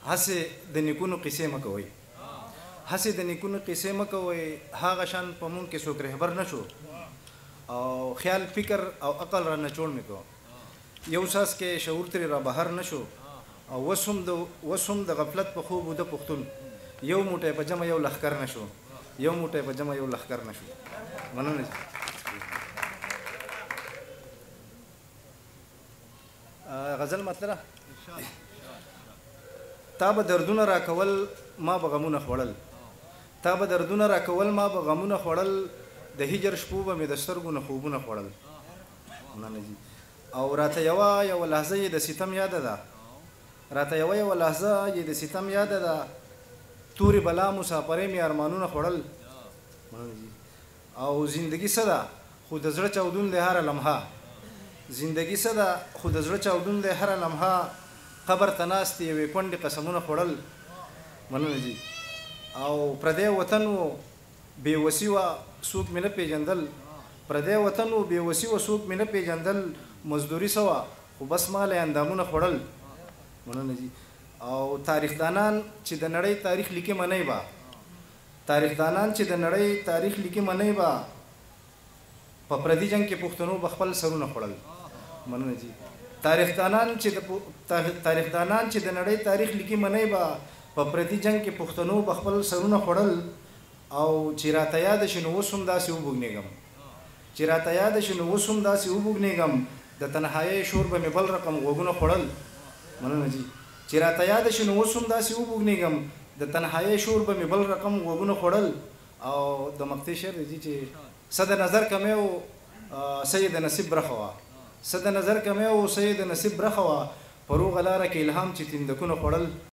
هسې د نیکونو قصې مه کوئ، هسې د نیکونو قصې مه کوئ. هغه شان په مونږ کې څوک رهبر نه شو او خیال فکر او عقل را نه چوڼ مې کو. یو ساس کې شعور ترې را بهر نه شو او اوس هم د غفلت په خوب وده پښتون. یو موټی په جمع یو لښکر نه شو، یو موټی په جمع یو لښکر نه شو. مننه. غزل مطلب تا به دردونه راکول ما به غمونه خوړل، تا به دردونه راکول ما به غمونه خوړل، د هجر شپو به مې د سترګو نه خوبونه خوړل. او راته یوه لحظه یې د ستم یاده ده، راته یوه لحظه یې د ستم یاده ده، تورې بلا مسافرۍ مې ارمانونه خوړل. او زندگی څه ده خو د زړه چاودون دی هره لمحه، زندگی څه ده خو د زړه چاودون دی هره لمحه، قبر ته ناست یوې کونډې قسمونه خوړل. مننه جي. او پردی وطن و بې وسي وه څوک مې نه پېژندل، پردی وطن و بې وسي وه څوک مې نه پېژندل، مزدوري څه وه خو بس ما له اندامونه خوړل. مننه جي. او تاریخدانان چې د نړۍ تاریخ لیکي منئ به، تاریخدانان چې د نړۍ تاریخ لیکي منئ به، په پردي جنګ کې پښتنو به خپل سرونه خوړل. مننه جي. تاریخدانان چې د نړۍ تاریخ لیکي منئ به، په پردي جنګ کې پښتنو به خپل سرونه خوړل. او چې راته یاد شي نو اوس هم داسې وبوږنېږم، چې راته یاد شي نو اوس هم داسې وبوږنېږم، د تنهایۍ شور به مې بل رقم غوږونه خوړل. مننه جي. چې راته یاد شي نو اوس هم داسې وبوږنېږم، د تنهایۍ شور به مې بل رقم غوږونه خوړل. او د مقطع شعر دی چې څه د نظر کمی و څه یې د نصیب برخه وه، څه د نظر کمی و څه یې د نصیب برخه وه، په روغه لاره کې الهام چې تندکونه خوړل.